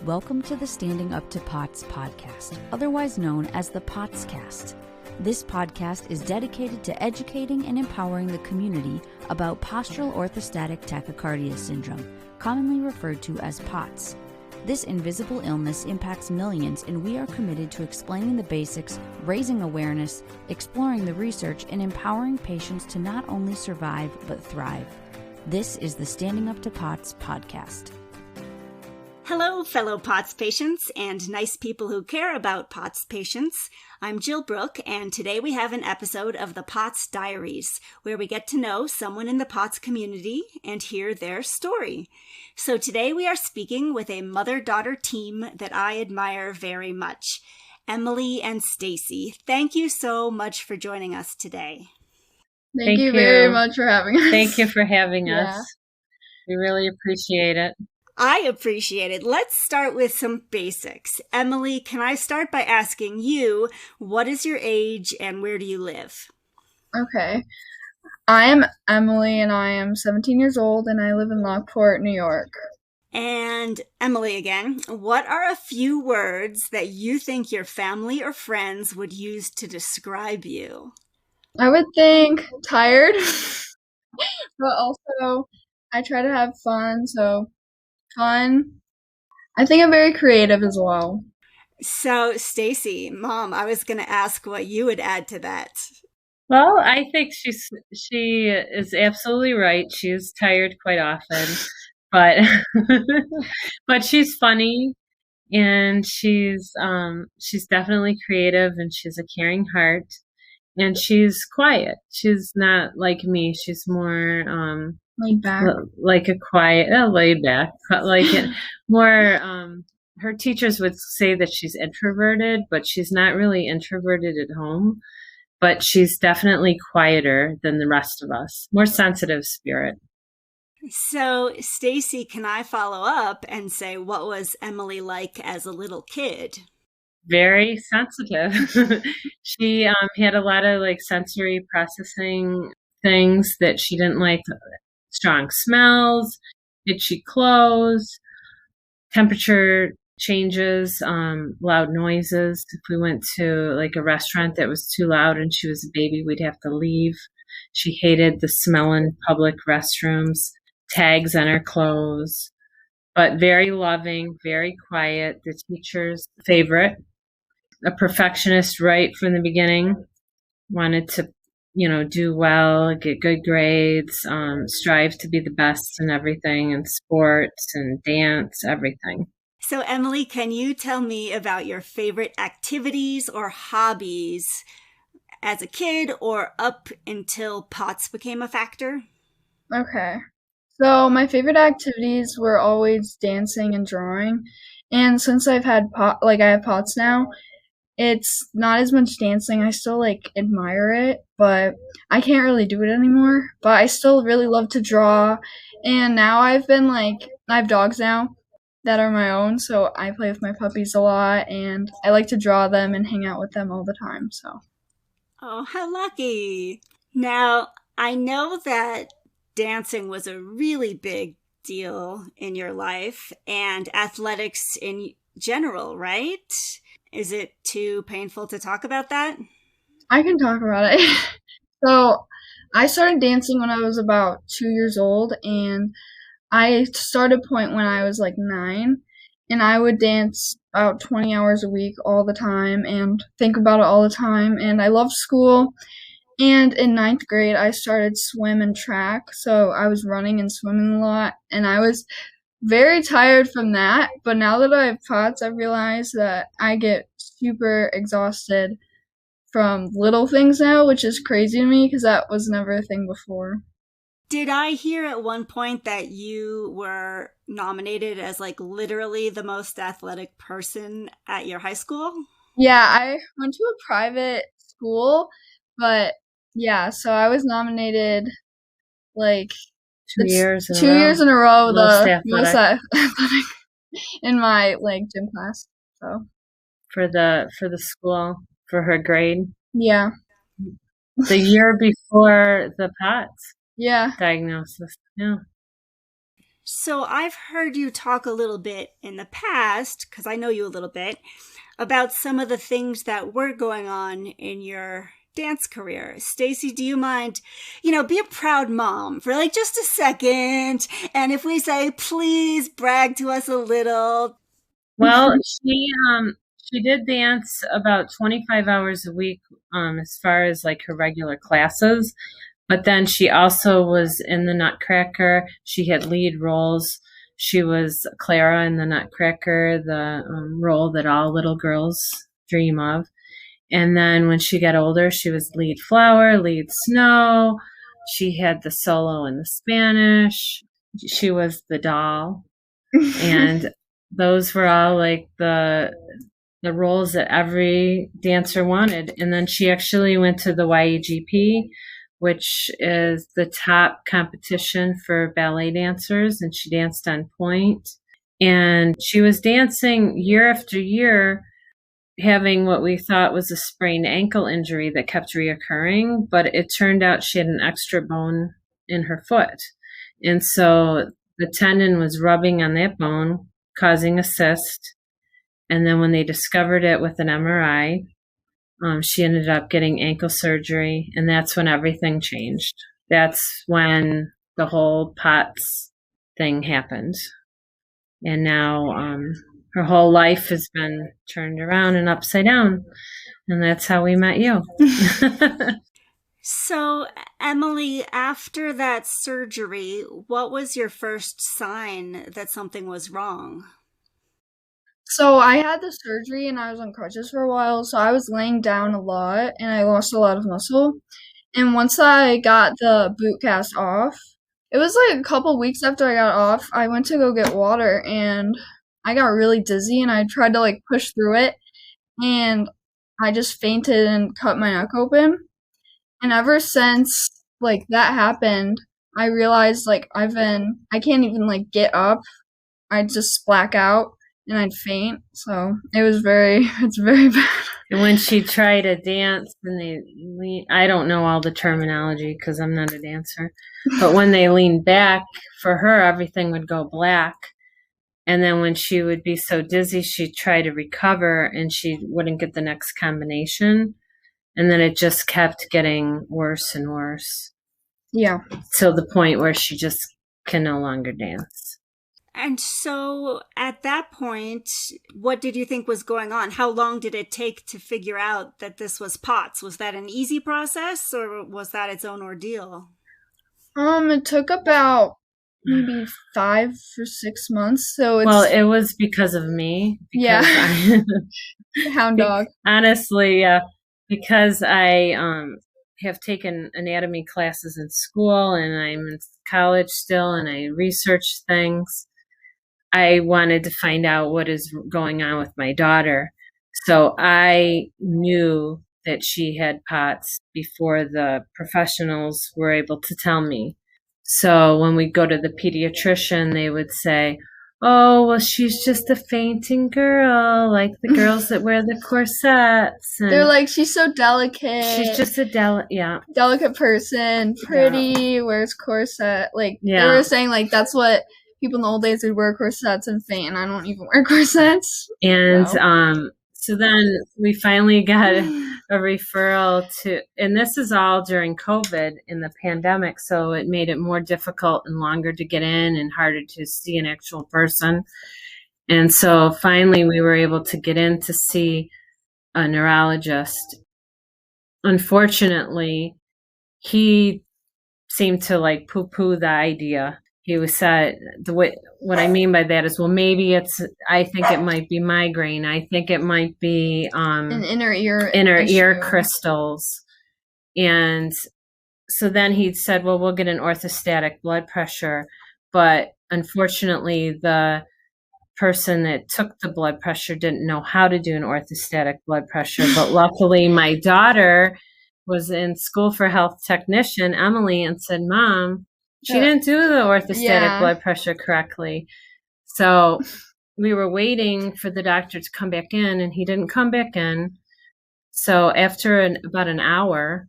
Welcome to the Standing Up to POTS podcast, otherwise known as the POTScast. This podcast is dedicated to educating and empowering the community about postural orthostatic tachycardia syndrome, commonly referred to as POTS. This invisible illness impacts millions, and we are committed to explaining the basics, raising awareness, exploring the research, and empowering patients to not only survive but thrive. This is the Standing Up to POTS podcast. Hello, fellow POTS patients and nice people who care about POTS patients. I'm Jill Brooke, and today we have an episode of the POTS Diaries, where we get to know someone in the POTS community and hear their story. So today we are speaking with a mother-daughter team that I admire very much, Emily and Stacy. Thank you so much for joining us today. Thank you very much for having us. Thank you for having us. We really appreciate it. I appreciate it. Let's start with some basics. Emily, can I start by asking you, what is your age and where do you live? Okay. I am Emily and I am 17 years old and I live in Lockport, New York. And Emily again, what are a few words that you think your family or friends would use to describe you? I would think tired, but also I try to have fun, so fun. I think I'm very creative as well. So, Stacy, Mom, I was going to ask what you would add to that. Well, I think she is absolutely right. She is tired quite often, but but she's funny and she's definitely creative and she's a caring heart and she's quiet. She's not like me. She's more laid back, like a quiet, laid back, but like it more. Her teachers would say that she's introverted, but she's not really introverted at home. But she's definitely quieter than the rest of us. More sensitive spirit. So, Stacy, can I follow up and say, what was Emily like as a little kid? Very sensitive. She had a lot of like sensory processing things that she didn't like. Strong smells, itchy clothes, temperature changes, loud noises. If we went to like a restaurant that was too loud and she was a baby, we'd have to leave. She hated the smell in public restrooms, tags on her clothes, but very loving, very quiet, the teacher's favorite, a perfectionist right from the beginning, wanted to do well, get good grades, strive to be the best in everything, in sports and dance, everything. So, Emily, can you tell me about your favorite activities or hobbies as a kid or up until POTS became a factor? Okay. So, my favorite activities were always dancing and drawing. And since I have POTS now, it's not as much dancing. I still admire it, but I can't really do it anymore. But I still really love to draw. And now I have dogs now that are my own, so I play with my puppies a lot and I like to draw them and hang out with them all the time. So. Oh, how lucky. Now, I know that dancing was a really big deal in your life and athletics in general, right? Is it too painful to talk about that? I can talk about it. So, I started dancing when I was about 2 years old, and I started point when I was 9, and I would dance about 20 hours a week all the time and think about it all the time, and I loved school. And in 9th grade, I started swim and track, so I was running and swimming a lot, and I was very tired from that, but now that I have POTS, I realize that I get super exhausted from little things now, which is crazy to me because that was never a thing before. Did I hear at one point that you were nominated as literally the most athletic person at your high school? Yeah, I went to a private school, but yeah, so I was nominated 2 years in a row, the most athletic in my gym class. So for the school, for her grade. Yeah. The year before the POTS Yeah. diagnosis. Yeah. So I've heard you talk a little bit in the past, because I know you a little bit, about some of the things that were going on in your dance career. Stacy, do you mind, be a proud mom for like just a second? And if we say, please brag to us a little. Well, she did dance about 25 hours a week, as far as like her regular classes. But then she also was in the Nutcracker. She had lead roles. She was Clara in the Nutcracker, the role that all little girls dream of. And then when she got older, she was lead Flower, lead Snow. She had the solo in the Spanish. She was the doll. And those were all like the roles that every dancer wanted. And then she actually went to the YEGP, which is the top competition for ballet dancers, and she danced on point. And she was dancing year after year, having what we thought was a sprained ankle injury that kept reoccurring, but it turned out she had an extra bone in her foot. And so the tendon was rubbing on that bone, causing a cyst. And then when they discovered it with an MRI, she ended up getting ankle surgery, and that's when everything changed. That's when the whole POTS thing happened. And now her whole life has been turned around and upside down. And that's how we met you. So, Emily, after that surgery, what was your first sign that something was wrong? So I had the surgery and I was on crutches for a while, so I was laying down a lot and I lost a lot of muscle. And once I got the boot cast off, it was like a couple weeks after I got off, I went to go get water and I got really dizzy and I tried to like push through it and I just fainted and cut my neck open. And ever since like that happened, I realized like I can't even like get up. I just black out and I'd faint. So it's very bad. And when she tried to dance, and I don't know all the terminology because I'm not a dancer, but when they leaned back, for her, everything would go black. And then when she would be so dizzy, she'd try to recover and she wouldn't get the next combination. And then it just kept getting worse and worse. Yeah. Till the point where she just can no longer dance. And so at that point, what did you think was going on? How long did it take to figure out that this was POTS? Was that an easy process or was that its own ordeal? It took about maybe 5 or 6 months. So it was because of me. Yeah. Hound dog. Honestly, because I have taken anatomy classes in school and I'm in college still and I research things. I wanted to find out what is going on with my daughter. So I knew that she had POTS before the professionals were able to tell me. So when we go to the pediatrician, they would say, oh, well, she's just a fainting girl, like the girls that wear the corsets. And they're like, she's so delicate. She's just a delicate person, pretty, wears corset. Like, they were saying, like, that's what people in the old days would wear corsets and faint, and I don't even wear corsets. And so then we finally got a referral to, and this is all during COVID in the pandemic, so it made it more difficult and longer to get in and harder to see an actual person. And so finally we were able to get in to see a neurologist. Unfortunately, he seemed to like poo-poo the idea. He was said what I mean by that is, well, maybe I think it might be migraine. I think it might be an inner ear crystals. And so then he said, well, we'll get an orthostatic blood pressure. But unfortunately, the person that took the blood pressure didn't know how to do an orthostatic blood pressure. But luckily, my daughter was in school for health technician, Emily, and said, Mom, she didn't do the orthostatic blood pressure correctly. So we were waiting for the doctor to come back in, and he didn't come back in. So after about an hour,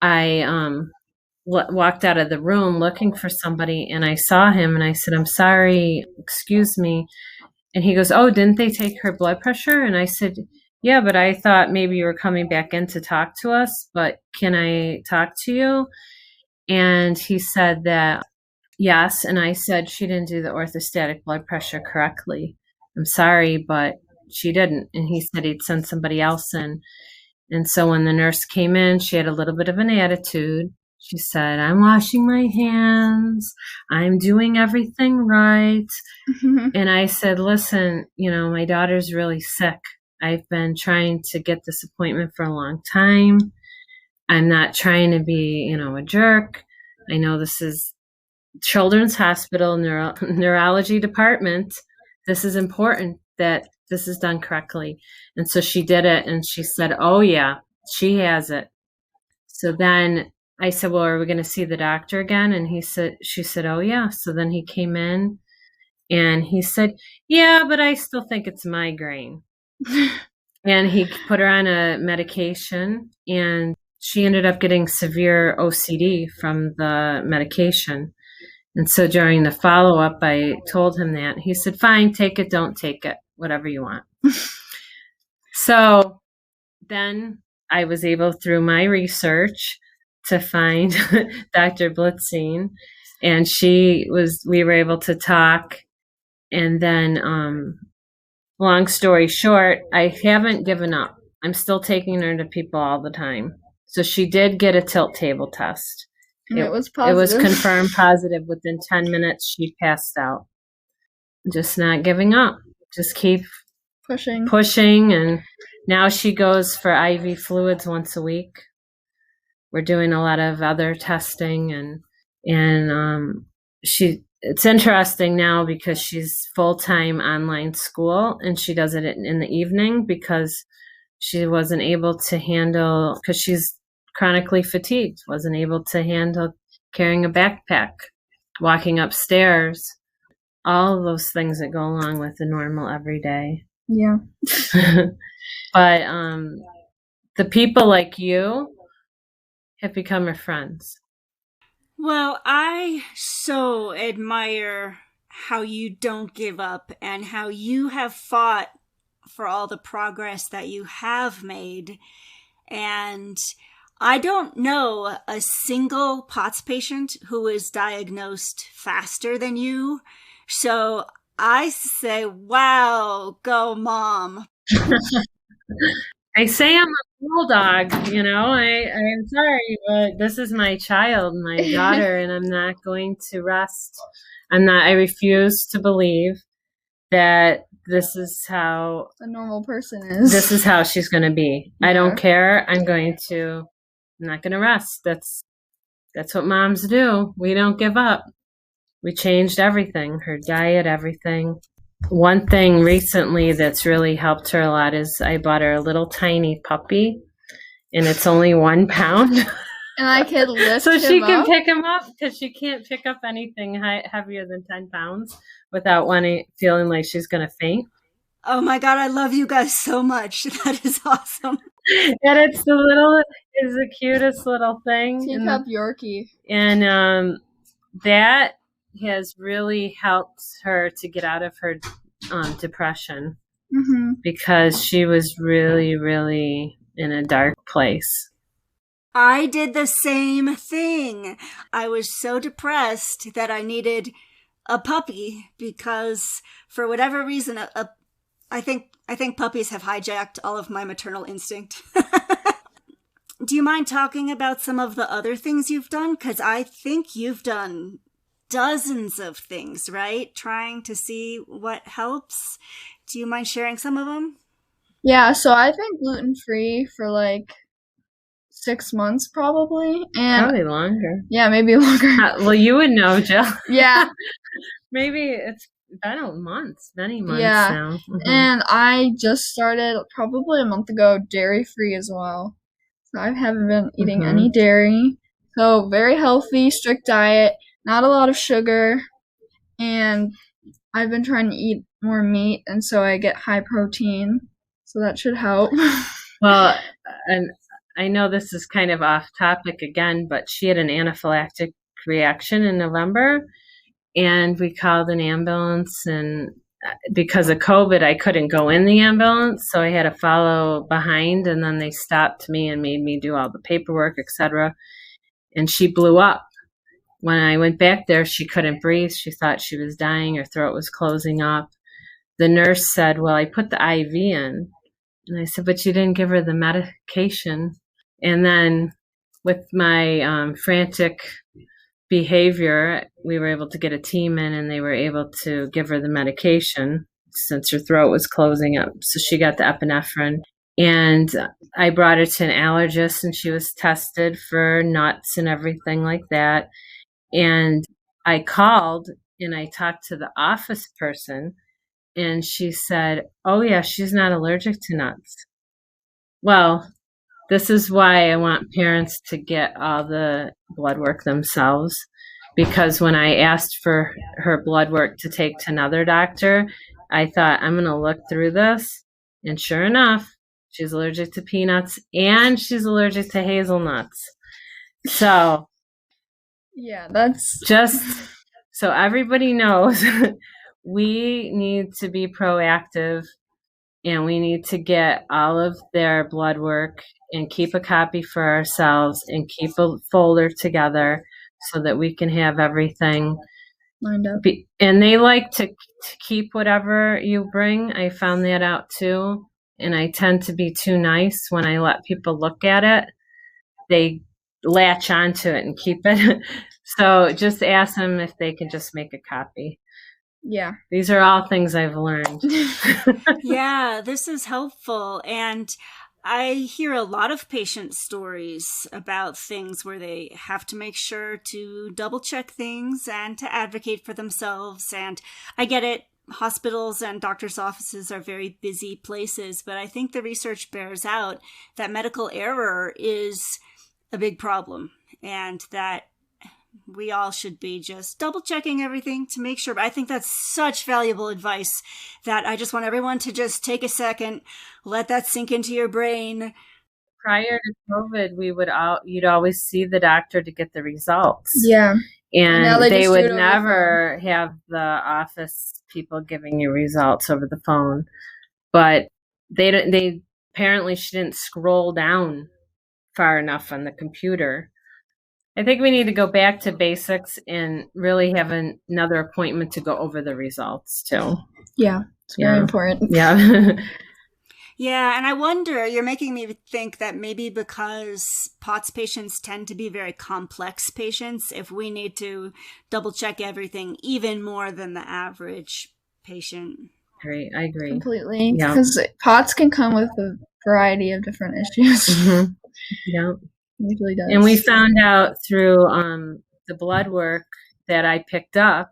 I walked out of the room looking for somebody, and I saw him, and I said, "I'm sorry, excuse me." And he goes, "Oh, didn't they take her blood pressure?" And I said, "Yeah, but I thought maybe you were coming back in to talk to us, but can I talk to you?" And he said that, yes. And I said, "She didn't do the orthostatic blood pressure correctly. I'm sorry, but she didn't." And he said he'd send somebody else in. And so when the nurse came in, she had a little bit of an attitude. She said, "I'm washing my hands. I'm doing everything right." And I said, "Listen, my daughter's really sick. I've been trying to get this appointment for a long time. I'm not trying to be, a jerk. I know this is Children's Hospital neurology department. This is important that this is done correctly." And so she did it, and she said, "Oh yeah, she has it." So then I said, "Well, are we going to see the doctor again?" And she said, "Oh yeah." So then he came in, and he said, "Yeah, but I still think it's migraine." And he put her on a medication, and she ended up getting severe OCD from the medication. And so during the follow-up, I told him that. He said, "Fine, take it, don't take it, whatever you want." So then I was able, through my research, to find Dr. Blitzing, and we were able to talk. And then, long story short, I haven't given up. I'm still taking her to people all the time. So she did get a tilt table test. And it was positive. It was confirmed positive. Within 10 minutes, she passed out. Just not giving up. Just keep pushing. And now she goes for IV fluids once a week. We're doing a lot of other testing, and it's interesting now because she's full-time online school, and she does it in the evening because she wasn't able to handle, because she's chronically fatigued, wasn't able to handle carrying a backpack, walking upstairs, all of those things that go along with the normal everyday. Yeah. But the people like you have become her friends. Well, I so admire how you don't give up and how you have fought for all the progress that you have made. And I don't know a single POTS patient who is diagnosed faster than you. So I say, wow, go mom. I say I'm a bulldog, I'm sorry, but this is my child, my daughter, and I'm not going to rest. I refuse to believe that this is how a normal person is. This is how she's going to be. Yeah. I don't care. I'm not going to rest. That's what moms do. We don't give up. We changed everything, her diet, everything. One thing recently that's really helped her a lot is I bought her a little tiny puppy, and it's only 1 pound. And I can lift so she can up. pick him up, because she can't pick up anything heavier than 10 pounds without feeling like she's going to faint. Oh my God, I love you guys so much. That is awesome. And it's the cutest little thing. Teacup Yorkie. And that has really helped her to get out of her depression, because she was really, really in a dark place. I did the same thing. I was so depressed that I needed a puppy because, for whatever reason, I think puppies have hijacked all of my maternal instinct. Do you mind talking about some of the other things you've done? Because I think you've done dozens of things, right? Trying to see what helps. Do you mind sharing some of them? Yeah, so I've been gluten-free for 6 months probably. And probably longer. Yeah, maybe longer. Well, you would know, Jill. Yeah. Maybe it's been many months now. And I just started probably a month ago dairy-free as well. So I haven't been eating any dairy. So very healthy, strict diet, not a lot of sugar. And I've been trying to eat more meat, and so I get high protein. So that should help. Well, and I know this is kind of off topic again, but she had an anaphylactic reaction in November, and we called an ambulance, and because of COVID, I couldn't go in the ambulance, so I had to follow behind, and then they stopped me and made me do all the paperwork, etc. And she blew up. When I went back there, she couldn't breathe. She thought she was dying. Her throat was closing up. The nurse said, well, I put the IV in. And I said, but you didn't give her the medication. And then with my frantic behavior, we were able to get a team in, and they were able to give her the medication since her throat was closing up. So she got the epinephrine. And I brought her to an allergist, and she was tested for nuts and everything like that. And I called and I talked to the office person, and she said, oh yeah, she's not allergic to nuts. Well, this is why I want parents to get all the blood work themselves, because when I asked for her blood work to take to another doctor, I thought, I'm going to look through this. And sure enough, she's allergic to peanuts and she's allergic to hazelnuts. So Yeah, that's just so everybody knows, we need to be proactive, and we need to get all of their blood work and keep a copy for ourselves and keep a folder together so that we can have everything lined up. And they like to keep whatever you bring. I found that out too. And I tend to be too nice when I let people look at it. They latch onto it and keep it. So just ask them if they can just make a copy. Yeah. These are all things I've learned. Yeah, this is helpful. And I hear a lot of patient stories about things where they have to make sure to double check things and to advocate for themselves. And I get it. Hospitals and doctors' offices are very busy places, but I think the research bears out that medical error is a big problem, and that we all should be just double checking everything to make sure. But I think that's such valuable advice that I just want everyone to just take a second, let that sink into your brain. Prior to COVID, you'd always see the doctor to get the results. Yeah. And they would never have the office people giving you results over the phone. But they apparently she didn't scroll down far enough on the computer. I think we need to go back to basics and really have another appointment to go over the results too. Yeah, it's very important. Yeah. Yeah, and I wonder, you're making me think that maybe because POTS patients tend to be very complex patients, if we need to double check everything even more than the average patient. Great, I agree. Completely. Because POTS can come with a variety of different issues. Mm-hmm. Yeah. It usually does. And we found out through the blood work that I picked up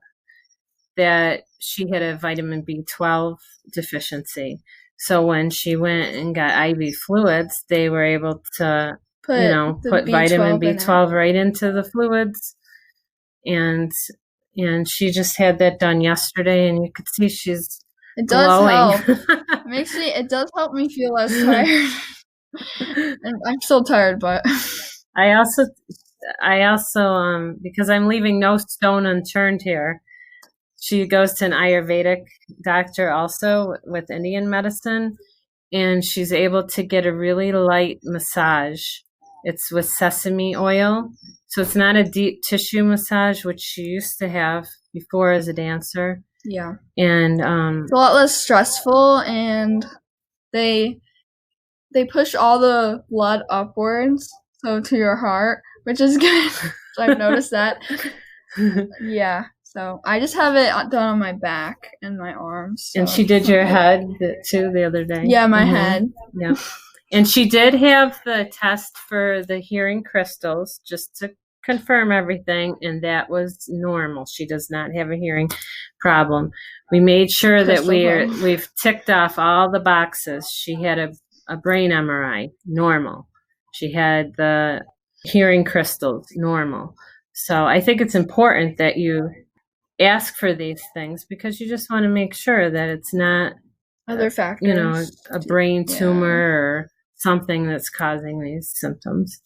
that she had a vitamin B12 deficiency. So when she went and got IV fluids, they were able to, put vitamin B12 right into the fluids. And she just had that done yesterday, and you could see she's glowing. It does help me feel less tired. And I'm still tired, but I also, because I'm leaving no stone unturned here, she goes to an Ayurvedic doctor also with Indian medicine, and she's able to get a really light massage. It's with sesame oil. So it's not a deep tissue massage, which she used to have before as a dancer. Yeah. And it's a lot less stressful, and they push all the blood upwards, so to your heart, which is good. I've noticed that. Yeah. So I just have it done on my back and my arms. So. And she did your head too the other day. Yeah, my head. Yeah. And she did have the test for the hearing crystals just to confirm everything, and that was normal. She does not have a hearing problem. We made sure that we've ticked off all the boxes. She had a brain MRI, normal. She had the hearing crystals, normal. So I think it's important that you ask for these things, because you just want to make sure that it's not other factors, a brain tumor or something that's causing these symptoms.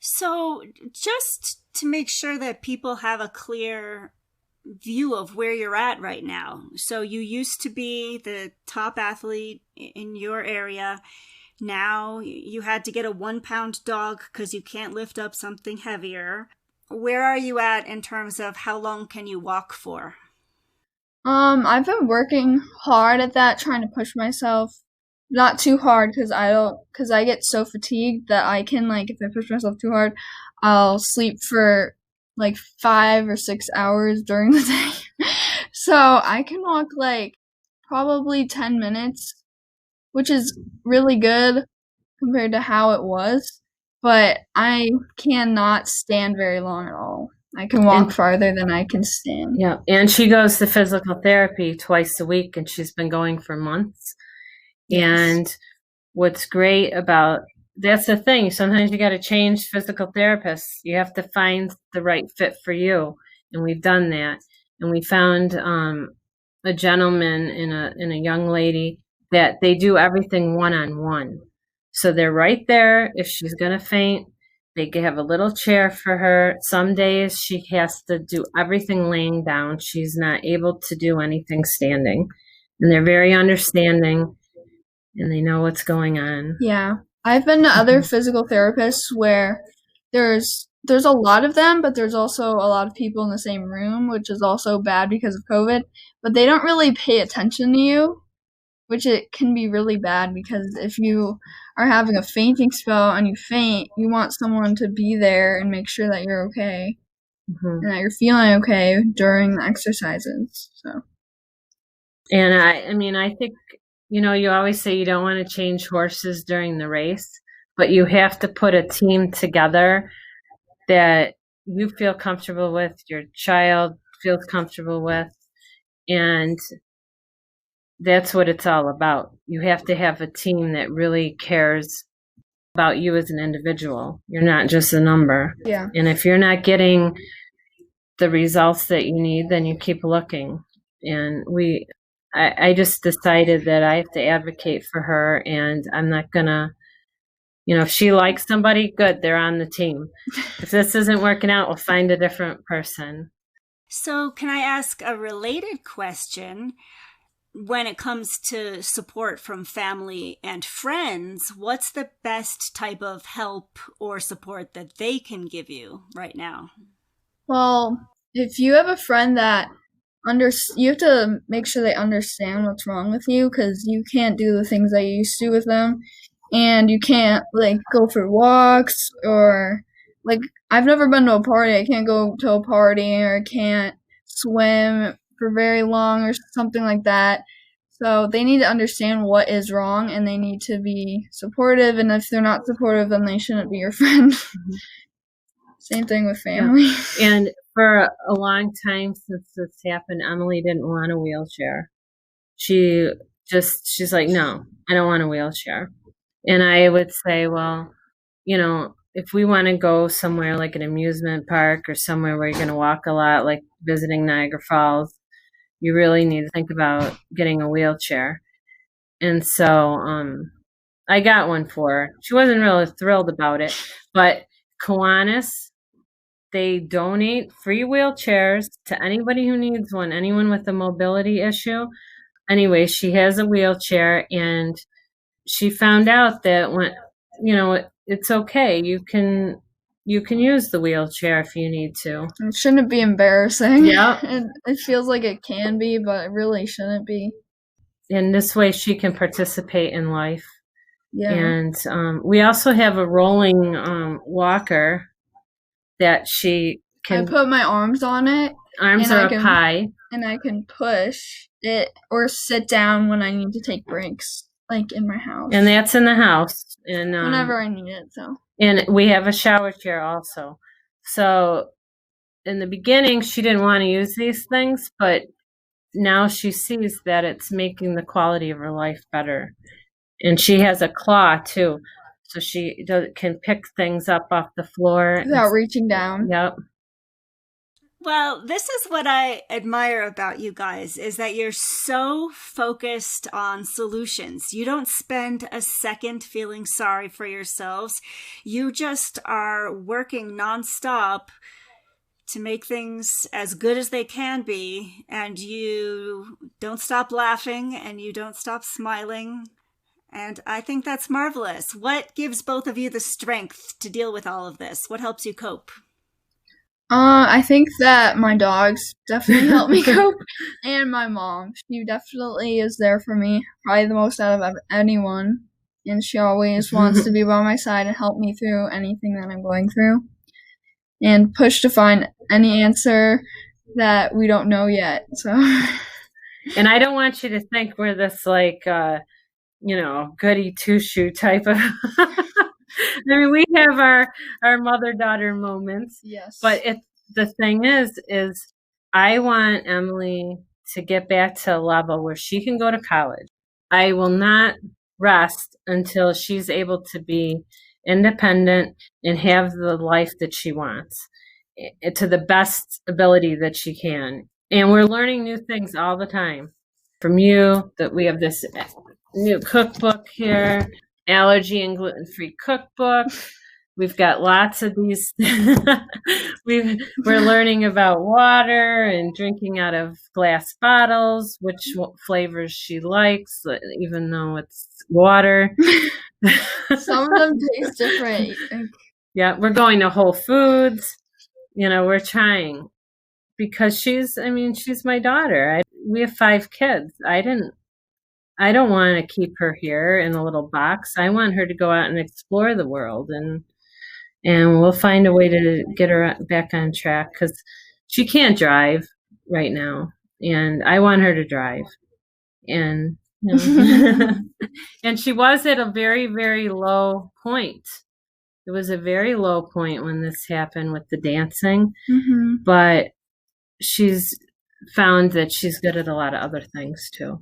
So just to make sure that people have a clear view of where you're at right now. So you used to be the top athlete in your area. Now you had to get a 1-pound dog because you can't lift up something heavier. Where are you at in terms of how long can you walk for? I've been working hard at that, trying to push myself. Not too hard because I get so fatigued that I can, like, if I push myself too hard, I'll sleep for like 5 or 6 hours during the day. So I can walk like probably 10 minutes, which is really good compared to how it was. But I cannot stand very long at all. I can walk farther than I can stand. Yeah, and she goes to physical therapy twice a week, and she's been going for months. Yes. And what's great about that's the thing. Sometimes you got to change physical therapists. You have to find the right fit for you, and we've done that. And we found a gentleman and a young lady that they do everything one-on-one. So they're right there. If she's going to faint, they have a little chair for her. Some days she has to do everything laying down. She's not able to do anything standing. And they're very understanding, and they know what's going on. Yeah. I've been to other physical therapists where there's a lot of them, but there's also a lot of people in the same room, which is also bad because of COVID. But they don't really pay attention to you, which it can be really bad because if you are having a fainting spell and you faint, you want someone to be there and make sure that you're okay and that you're feeling okay during the exercises. So. And I think, you always say you don't want to change horses during the race, but you have to put a team together that you feel comfortable with, your child feels comfortable with, and that's what it's all about. You have to have a team that really cares about you as an individual. You're not just a number. Yeah. And if you're not getting the results that you need, then you keep looking. And I just decided that I have to advocate for her, and I'm not going to, if she likes somebody, good, they're on the team. If this isn't working out, we'll find a different person. So can I ask a related question? When it comes to support from family and friends, what's the best type of help or support that they can give you right now? Well, if you have a friend that you have to make sure they understand what's wrong with you, because you can't do the things that you used to with them, and you can't go for walks, or I've never been to a party. I can't go to a party, or I can't swim for very long or something like that. So they need to understand what is wrong, and they need to be supportive, and if they're not supportive, then they shouldn't be your friend. Same thing with family. Yeah. And for a long time since this happened, Emily didn't want a wheelchair. She's like, no, I don't want a wheelchair. And I would say, well, if we want to go somewhere like an amusement park or somewhere where you're going to walk a lot, like visiting Niagara Falls, you really need to think about getting a wheelchair. And so I got one for her. She wasn't really thrilled about it, but Kiwanis, they donate free wheelchairs to anybody who needs one, anyone with a mobility issue. Anyway, she has a wheelchair, and she found out that when, it's okay. You can use the wheelchair if you need to. It shouldn't be embarrassing. Yeah. It feels like it can be, but it really shouldn't be. And this way she can participate in life. Yeah. And we also have a rolling walker that she can... I put my arms on it. Arms are up high. And I can push it or sit down when I need to take breaks, in my house. And that's in the house. And whenever I need it, so. And we have a shower chair also. So in the beginning, she didn't want to use these things, but now she sees that it's making the quality of her life better. And she has a claw too, so she can pick things up off the floor without reaching down. Yep. Well, this is what I admire about you guys, is that you're so focused on solutions. You don't spend a second feeling sorry for yourselves. You just are working nonstop to make things as good as they can be, and you don't stop laughing and you don't stop smiling. And I think that's marvelous. What gives both of you the strength to deal with all of this? What helps you cope? I think that my dogs definitely help me cope, and my mom. She definitely is there for me, probably the most out of anyone, and she always wants to be by my side and help me through anything that I'm going through, and push to find any answer that we don't know yet. So, and I don't want you to think we're this like, goody two-shoe type of. I mean, we have our mother-daughter moments. yes. But the thing is I want Emily to get back to a level where she can go to college. I will not rest until she's able to be independent and have the life that she wants to the best ability that she can. And we're learning new things all the time. From you, that we have this new cookbook here, allergy and gluten-free cookbook. We've got lots of these. We're learning about water and drinking out of glass bottles, which flavors she likes, even though it's water. Some of them taste different. Yeah, we're going to Whole Foods. We're trying because she's my daughter. We have 5 kids. I don't want to keep her here in a little box. I want her to go out and explore the world, and we'll find a way to get her back on track because she can't drive right now, and I want her to drive. And and she was at a very, very low point. It was a very low point when this happened with the dancing, but she's found that she's good at a lot of other things too.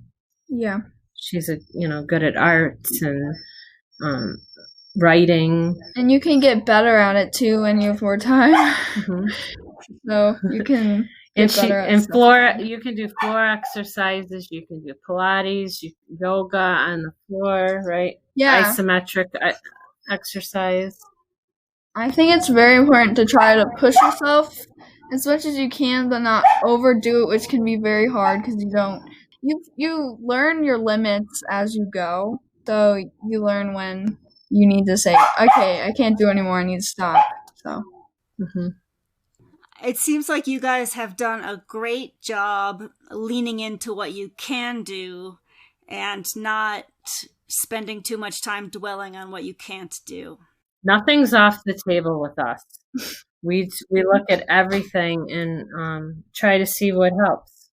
Yeah. She's good at arts and writing. And you can get better at it too when you have more time. So you can get better at it. You can do floor exercises, you can do Pilates, yoga on the floor, right? Yeah. Isometric exercise. I think it's very important to try to push yourself as much as you can, but not overdo it, which can be very hard because you learn your limits as you go. So you learn when you need to say, okay, I can't do anymore, I need to stop. So it seems like you guys have done a great job leaning into what you can do and not spending too much time dwelling on what you can't do. Nothing's off the table with us. We look at everything and try to see what helps.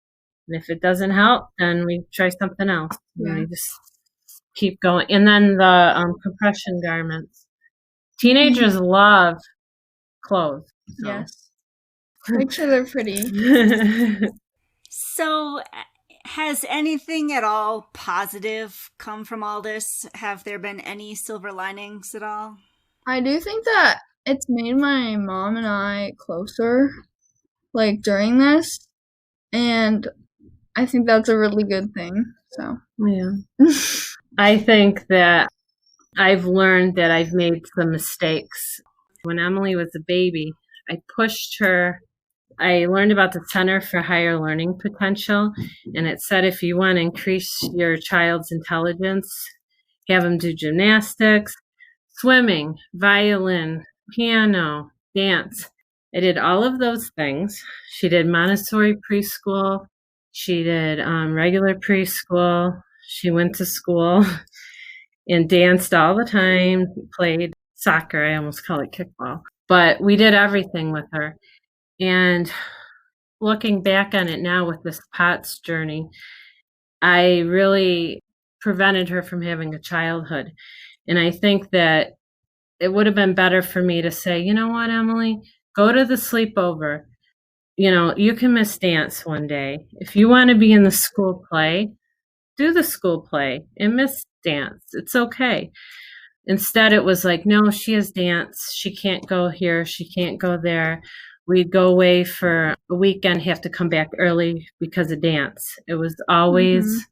And if it doesn't help, then we try something else. Yeah. We just keep going. And then the compression garments. Teenagers love clothes. So. Yes. Make sure they're pretty. So, has anything at all positive come from all this? Have there been any silver linings at all? I do think that it's made my mom and I closer, like, during this. And I think that's a really good thing. So yeah. I think that I've learned that I've made some mistakes. When Emily was a baby, I pushed her. I learned about the Center for Higher Learning Potential, and it said if you want to increase your child's intelligence, have them do gymnastics, swimming, violin, piano, dance. I did all of those things. She did Montessori preschool. She did regular preschool. She went to school and danced all the time, played soccer. I almost call it kickball. But we did everything with her. And looking back on it now with this POTS journey, I really prevented her from having a childhood. And I think that it would have been better for me to say, you know what, Emily, go to the sleepover. You can miss dance one day. If you want to be in the school play, do the school play and miss dance. It's okay. Instead, it was like, no, she has dance. She can't go here. She can't go there. we'd go away for a weekend, have to come back early because of dance. It was always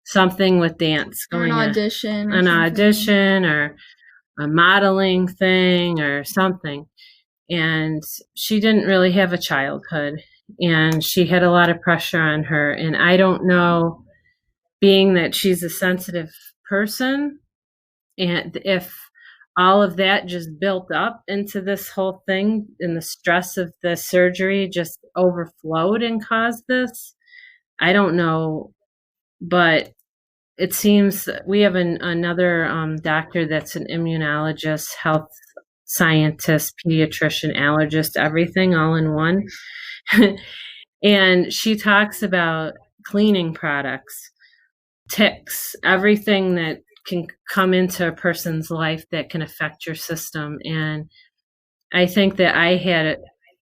something with dance Or going an on. audition. An audition or a modeling thing or something. And she didn't really have a childhood, and she had a lot of pressure on her. And I don't know, being that she's a sensitive person, and if all of that just built up into this whole thing and the stress of the surgery just overflowed and caused this, I don't know. But it seems we have another doctor that's an immunologist, health scientist, pediatrician, allergist, everything all in one. And she talks about cleaning products, ticks, everything that can come into a person's life that can affect your system. And I think that I had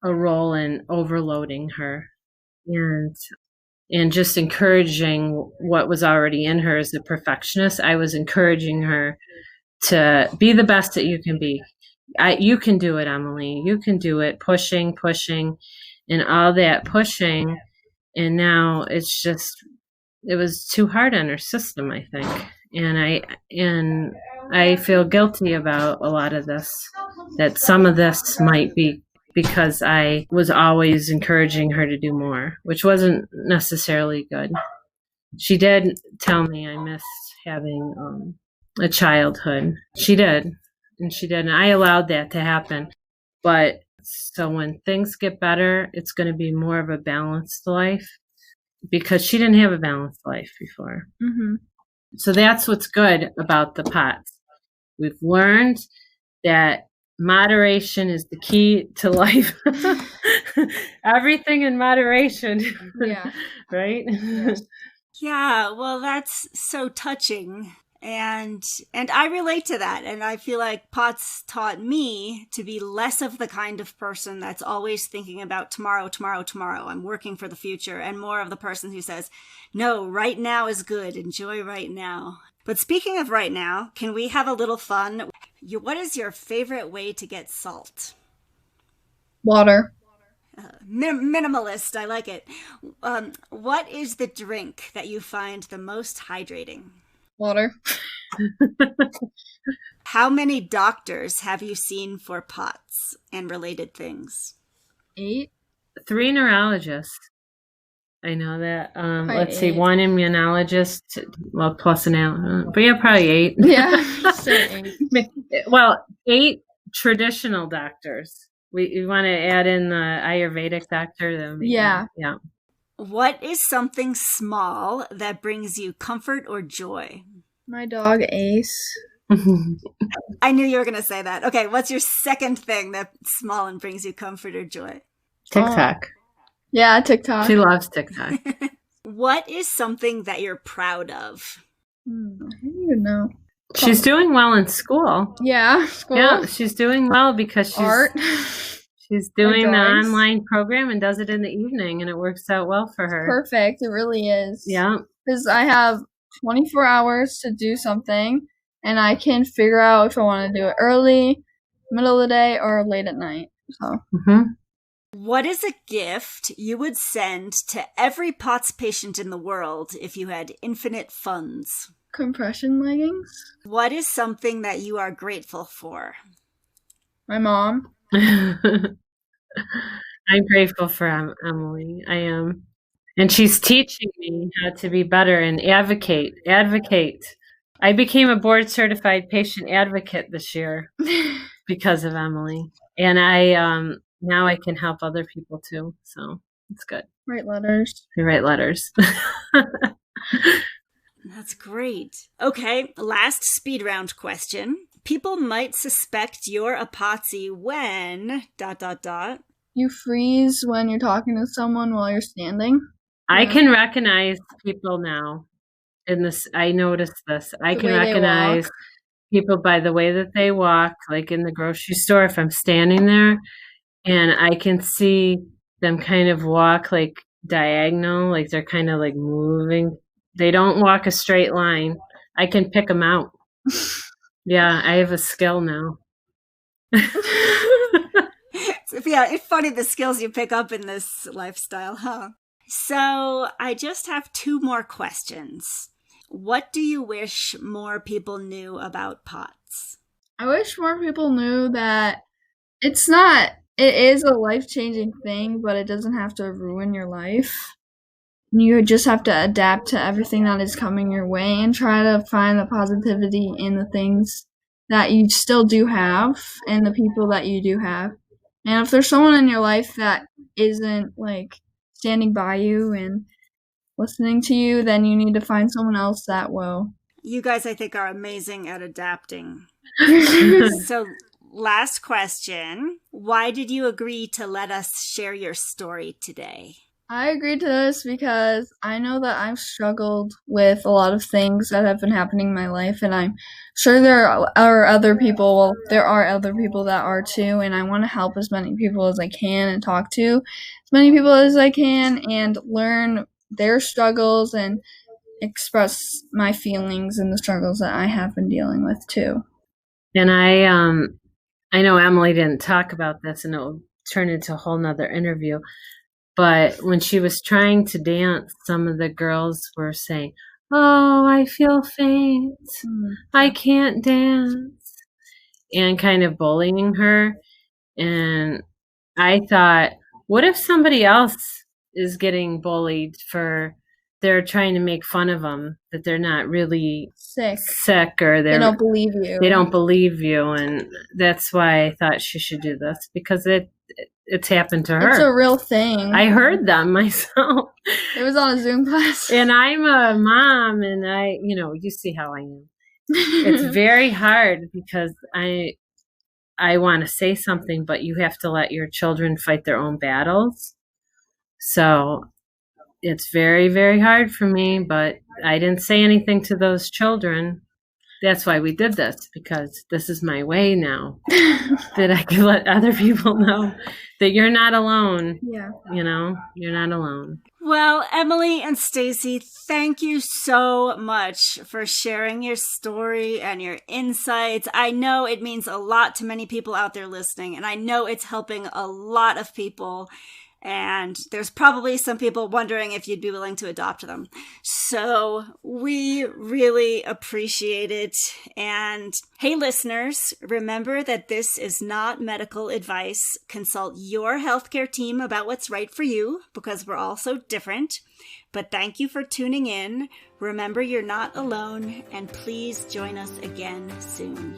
a role in overloading her and just encouraging what was already in her as a perfectionist. I was encouraging her to be the best that you can be. You can do it, Emily. You can do it. Pushing, and all that pushing. And now it was too hard on her system, I think. And I feel guilty about a lot of this, that some of this might be because I was always encouraging her to do more, which wasn't necessarily good. She did tell me I missed having a childhood. She did. And I allowed that to happen. But so when things get better, it's going to be more of a balanced life, because she didn't have a balanced life before. Mm-hmm. So that's what's good about the POTS. We've learned that moderation is the key to life. Everything in moderation. Yeah. Right? Yes. Yeah, well, that's so touching. And I relate to that. And I feel like POTS taught me to be less of the kind of person that's always thinking about tomorrow. I'm working for the future, and more of the person who says, no, right now is good. Enjoy right now. But speaking of right now, can we have a little fun? What is your favorite way to get salt? Water. Minimalist. I like it. What is the drink that you find the most hydrating? Water. How many doctors have you seen for POTS and related things? 8. 3 neurologists. I know that. Let's 8. see, 1 immunologist, well, plus an allergist. But yeah, probably 8. Yeah, say 8. Well, 8 traditional doctors. We want to add in the Ayurvedic doctor. Yeah. What is something small that brings you comfort or joy? My dog, Ace. I knew you were going to say that. Okay, what's your second thing that's small and brings you comfort or joy? TikTok. Yeah, TikTok. She loves TikTok. What is something that you're proud of? I don't even know. She's doing well in school. Yeah, school. Yeah, she's doing well because she's art. She's doing the online program and does it in the evening, and it works out well for her. Perfect. It really is. Yeah. Because I have 24 hours to do something, and I can figure out if I want to do it early, middle of the day, or late at night. So. Mm-hmm. What is a gift you would send to every POTS patient in the world if you had infinite funds? Compression leggings. What is something that you are grateful for? My mom. I'm grateful for Emily. I am. And she's teaching me how to be better and advocate. I became a board certified patient advocate this year because of Emily. And I now I can help other people too. So it's good. Write letters. I write letters. That's great. Okay, last speed round question. People might suspect you're a potsy when ... You freeze when you're talking to someone while you're standing. I can recognize people now. In this, I noticed this. I can recognize people by the way that they walk, like in the grocery store. If I'm standing there, and I can see them kind of walk like diagonal, like they're kind of like moving. They don't walk a straight line. I can pick them out. Yeah, I have a skill now. It's funny the skills you pick up in this lifestyle, huh? So I just have 2 more questions. What do you wish more people knew about POTS? I wish more people knew that it is a life-changing thing, but it doesn't have to ruin your life. You just have to adapt to everything that is coming your way and try to find the positivity in the things that you still do have and the people that you do have. And if there's someone in your life that isn't, like, standing by you and listening to you, then you need to find someone else that will. You guys, I think, are amazing at adapting. So, last question. Why did you agree to let us share your story today? I agreed to this because I know that I've struggled with a lot of things that have been happening in my life, and I'm sure there are other people that are too, and I want to help as many people as I can and talk to as many people as I can and learn their struggles and express my feelings and the struggles that I have been dealing with too. And I know Emily didn't talk about this, and it'll turn into a whole nother interview. But when she was trying to dance, some of the girls were saying, "Oh, I feel faint. I can't dance," and kind of bullying her. And I thought, what if somebody else is getting bullied for they're trying to make fun of them, that they're not really sick or they don't believe you. They don't believe you, and that's why I thought she should do this, because it's happened to her. It's a real thing. I heard them myself. It was on a Zoom class. And I'm a mom, and you see how I am. It's very hard because I want to say something, but you have to let your children fight their own battles. So it's very, very hard for me, but I didn't say anything to those children. That's why we did this, because this is my way now, that I can let other people know that you're not alone. Yeah. You're not alone. Well, Emily and Stacy, thank you so much for sharing your story and your insights. I know it means a lot to many people out there listening, and I know it's helping a lot of people. And there's probably some people wondering if you'd be willing to adopt them. So we really appreciate it. And hey, listeners, remember that this is not medical advice. Consult your healthcare team about what's right for you, because we're all so different. But thank you for tuning in. Remember, you're not alone, and please join us again soon.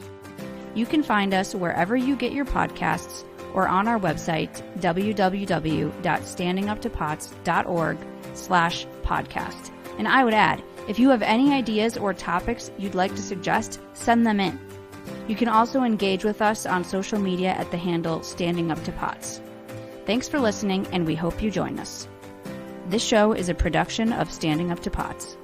You can find us wherever you get your podcasts, or on our website, www.standinguptopots.org/podcast. And I would add, if you have any ideas or topics you'd like to suggest, send them in. You can also engage with us on social media at the handle Standing Up to Pots. Thanks for listening, and we hope you join us. This show is a production of Standing Up to Pots.